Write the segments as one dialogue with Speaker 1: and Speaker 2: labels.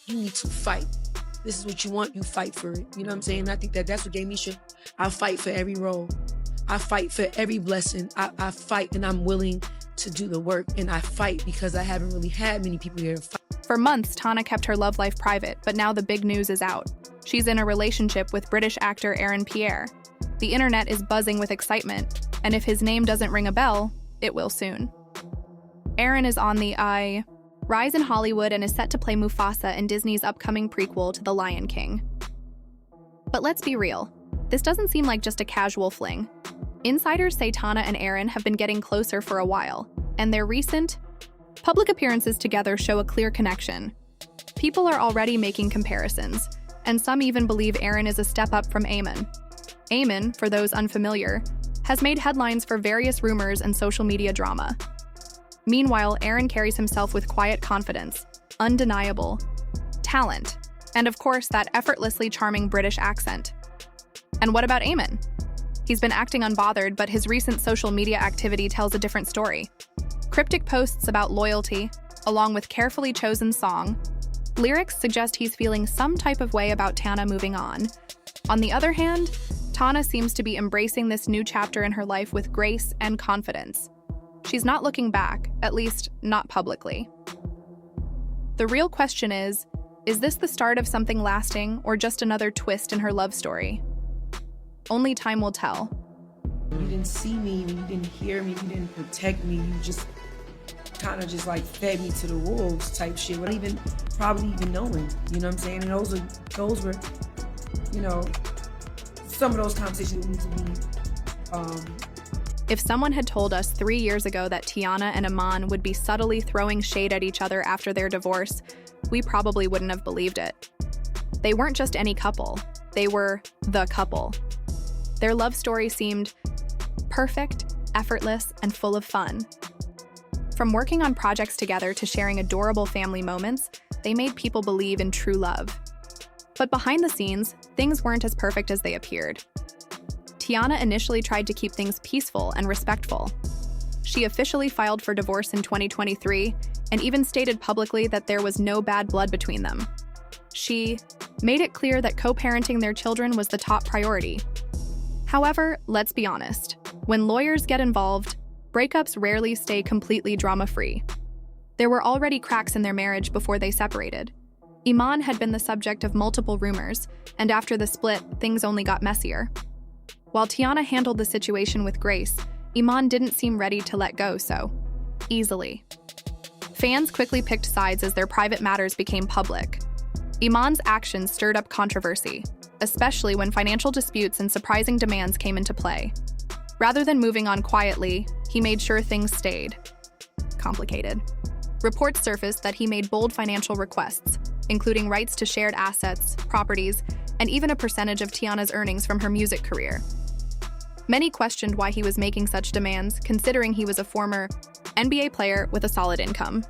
Speaker 1: you need to fight. This is what you want, you fight for it. You know what I'm saying? And I think that's what gave me shit. I fight for every role. I fight for every blessing. I fight, and I'm willing to do the work. And I fight because I haven't really had many people here to fight.
Speaker 2: For months, Teyana kept her love life private, but now the big news is out. She's in a relationship with British actor Aaron Pierre. The internet is buzzing with excitement, and if his name doesn't ring a bell, it will soon. Aaron is on the rise in Hollywood and is set to play Mufasa in Disney's upcoming prequel to The Lion King. But let's be real, this doesn't seem like just a casual fling. Insiders say Teyana and Aaron have been getting closer for a while, and their recent public appearances together show a clear connection. People are already making comparisons, and some even believe Aaron is a step up from Iman. Iman, for those unfamiliar, has made headlines for various rumors and social media drama. Meanwhile, Aaron carries himself with quiet confidence, undeniable talent, and of course that effortlessly charming British accent. And what about Iman? He's been acting unbothered, but his recent social media activity tells a different story. Cryptic posts about loyalty, along with carefully chosen song, lyrics suggest he's feeling some type of way about Teyana moving on. On the other hand, Teyana seems to be embracing this new chapter in her life with grace and confidence. She's not looking back, at least not publicly. The real question is this the start of something lasting or just another twist in her love story? Only time will tell.
Speaker 1: You didn't see me, you didn't hear me, you didn't protect me, you just kind of just like fed me to the wolves type shit without even probably even knowing, you know what I'm saying? And those were, you know, some of those conversations need to be.
Speaker 2: If someone had told us 3 years ago that Teyana and Iman would be subtly throwing shade at each other after their divorce, we probably wouldn't have believed it. They weren't just any couple, they were the couple. Their love story seemed perfect, effortless, and full of fun. From working on projects together to sharing adorable family moments, they made people believe in true love. But behind the scenes, things weren't as perfect as they appeared. Teyana initially tried to keep things peaceful and respectful. She officially filed for divorce in 2023 and even stated publicly that there was no bad blood between them. She made it clear that co-parenting their children was the top priority. However, let's be honest, when lawyers get involved, breakups rarely stay completely drama-free. There were already cracks in their marriage before they separated. Iman had been the subject of multiple rumors, and after the split, things only got messier. While Teyana handled the situation with grace, Iman didn't seem ready to let go so easily. Fans quickly picked sides as their private matters became public. Iman's actions stirred up controversy, especially when financial disputes and surprising demands came into play. Rather than moving on quietly, he made sure things stayed complicated. Reports surfaced that he made bold financial requests, including rights to shared assets, properties, and even a percentage of Teyana's earnings from her music career. Many questioned why he was making such demands, considering he was a former NBA player with a solid income.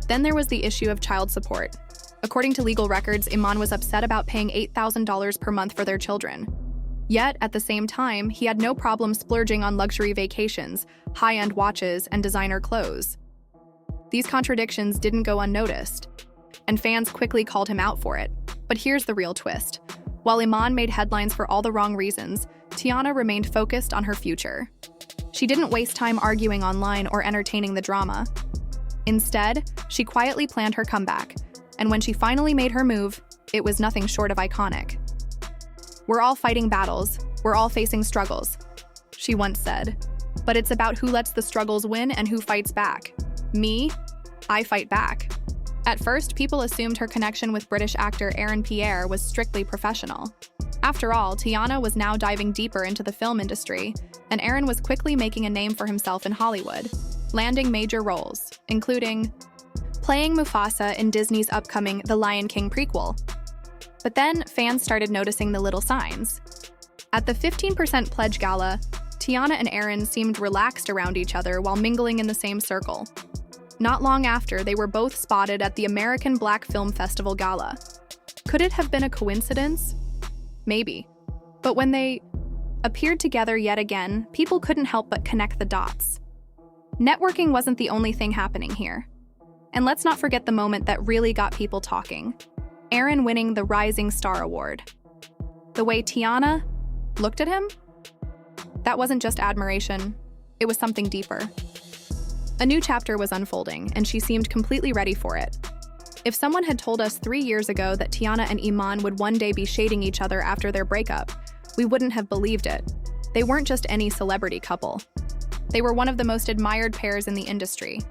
Speaker 2: Then there was the issue of child support. According to legal records, Iman was upset about paying $8,000 per month for their children. Yet, at the same time, he had no problem splurging on luxury vacations, high-end watches, and designer clothes. These contradictions didn't go unnoticed, and fans quickly called him out for it. But here's the real twist. While Iman made headlines for all the wrong reasons, Teyana remained focused on her future. She didn't waste time arguing online or entertaining the drama. Instead, she quietly planned her comeback, and when she finally made her move, it was nothing short of iconic. "We're all fighting battles, we're all facing struggles," she once said. "But it's about who lets the struggles win and who fights back. Me? I fight back." At first, people assumed her connection with British actor Aaron Pierre was strictly professional. After all, Teyana was now diving deeper into the film industry, and Aaron was quickly making a name for himself in Hollywood, landing major roles, including playing Mufasa in Disney's upcoming The Lion King prequel. But then, fans started noticing the little signs. At the 15% Pledge Gala, Teyana and Aaron seemed relaxed around each other while mingling in the same circle. Not long after, they were both spotted at the American Black Film Festival Gala. Could it have been a coincidence? Maybe. But when they appeared together yet again, people couldn't help but connect the dots. Networking wasn't the only thing happening here. And let's not forget the moment that really got people talking. Aaron winning the Rising Star Award. The way Teyana looked at him? That wasn't just admiration, it was something deeper. A new chapter was unfolding, and she seemed completely ready for it. If someone had told us 3 years ago that Teyana and Iman would one day be shading each other after their breakup, we wouldn't have believed it. They weren't just any celebrity couple. They were one of the most admired pairs in the industry.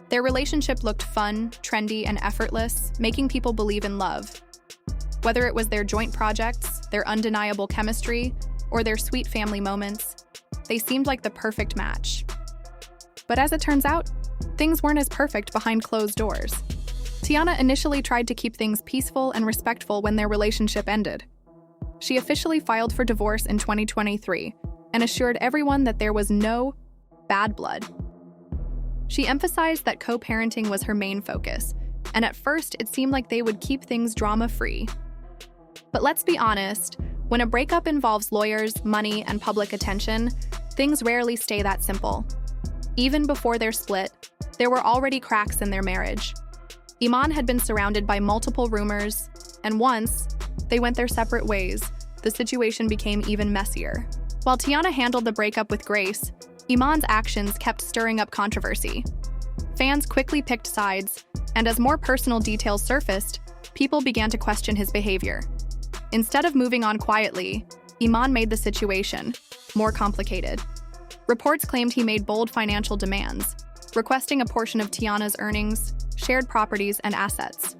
Speaker 2: Their relationship looked fun, trendy, and effortless, making people believe in love. Whether it was their joint projects, their undeniable chemistry, or their sweet family moments, they seemed like the perfect match. But as it turns out, things weren't as perfect behind closed doors. Teyana initially tried to keep things peaceful and respectful when their relationship ended. She officially filed for divorce in 2023 and assured everyone that there was no bad blood. She emphasized that co-parenting was her main focus, and at first it seemed like they would keep things drama-free. But let's be honest, when a breakup involves lawyers, money, and public attention, things rarely stay that simple. Even before their split, there were already cracks in their marriage. Iman had been surrounded by multiple rumors, and once they went their separate ways, the situation became even messier. While Teyana handled the breakup with grace, Iman's actions kept stirring up controversy. Fans quickly picked sides, and as more personal details surfaced, people began to question his behavior. Instead of moving on quietly, Iman made the situation more complicated. Reports claimed he made bold financial demands, requesting a portion of Teyana's earnings, shared properties, and assets,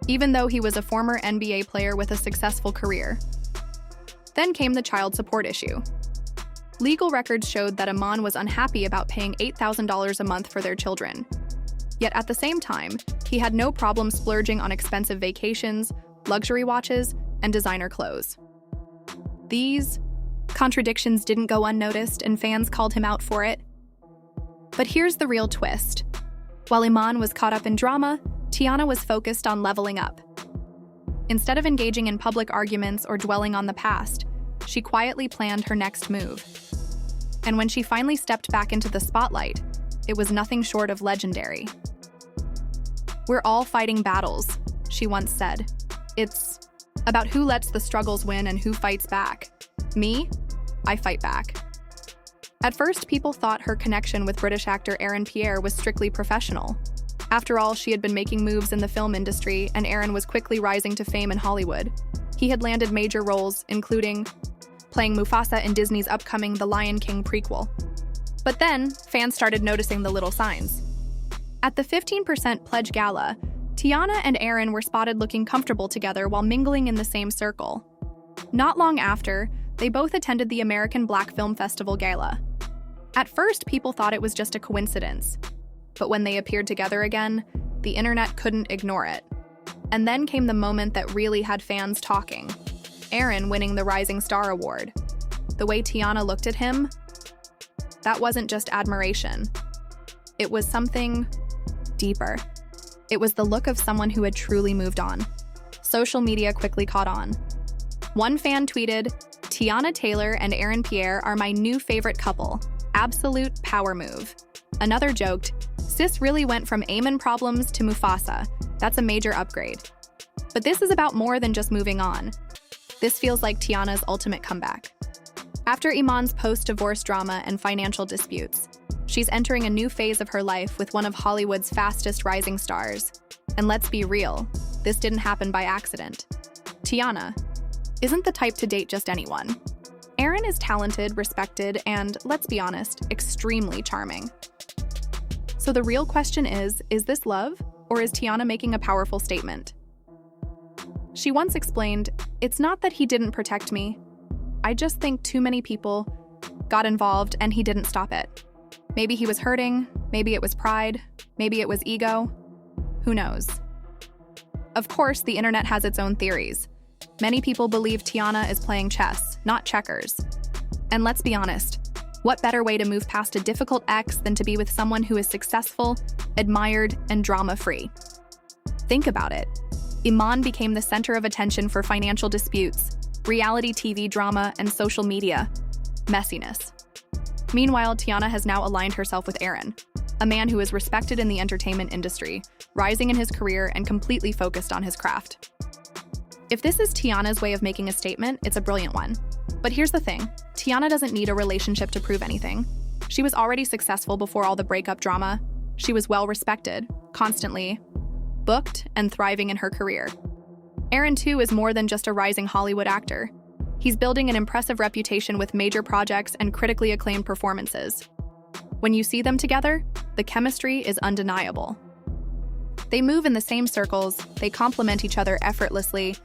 Speaker 2: even though he was a former NBA player with a successful career. Then came the child support issue. Legal records showed that Iman was unhappy about paying $8,000 a month for their children. Yet at the same time, he had no problem splurging on expensive vacations, luxury watches, and designer clothes. These contradictions didn't go unnoticed, and fans called him out for it. But here's the real twist. While Iman was caught up in drama, Teyana was focused on leveling up. Instead of engaging in public arguments or dwelling on the past, she quietly planned her next move. And when she finally stepped back into the spotlight, it was nothing short of legendary. "We're all fighting battles," she once said. "It's about who lets the struggles win and who fights back. Me? I fight back." At first, people thought her connection with British actor Aaron Pierre was strictly professional. After all, she had been making moves in the film industry, and Aaron was quickly rising to fame in Hollywood. He had landed major roles, including playing Mufasa in Disney's upcoming The Lion King prequel. But then, fans started noticing the little signs. At the 15% Pledge Gala, Teyana and Aaron were spotted looking comfortable together while mingling in the same circle. Not long after, they both attended the American Black Film Festival Gala. At first, people thought it was just a coincidence. But when they appeared together again, the internet couldn't ignore it. And then came the moment that really had fans talking. Aaron winning the Rising Star Award. The way Teyana looked at him, that wasn't just admiration. It was something deeper. It was the look of someone who had truly moved on. Social media quickly caught on. One fan tweeted, "Teyana Taylor and Aaron Pierre are my new favorite couple. Absolute power move." Another joked, "Sis really went from Iman problems to Mufasa. That's a major upgrade." But this is about more than just moving on. This feels like Teyana's ultimate comeback. After Iman's post-divorce drama and financial disputes, she's entering a new phase of her life with one of Hollywood's fastest rising stars. And let's be real, this didn't happen by accident. Teyana isn't the type to date just anyone. Aaron is talented, respected, and, let's be honest, extremely charming. So the real question is this love, or is Teyana making a powerful statement? She once explained, "It's not that he didn't protect me. I just think too many people got involved and he didn't stop it. Maybe he was hurting, maybe it was pride, maybe it was ego. Who knows?" Of course, the internet has its own theories. Many people believe Teyana is playing chess, not checkers. And let's be honest, what better way to move past a difficult ex than to be with someone who is successful, admired, and drama-free? Think about it. Iman became the center of attention for financial disputes, reality TV drama, and social media messiness. Meanwhile, Teyana has now aligned herself with Aaron. a man who is respected in the entertainment industry, rising in his career and completely focused on his craft. If this is Teyana's way of making a statement, it's a brilliant one. But here's the thing, Teyana doesn't need a relationship to prove anything. She was already successful before all the breakup drama. She was well respected, constantly booked, and thriving in her career. Aaron, too, is more than just a rising Hollywood actor. He's building an impressive reputation with major projects and critically acclaimed performances. When you see them together, the chemistry is undeniable. They move in the same circles, they complement each other effortlessly,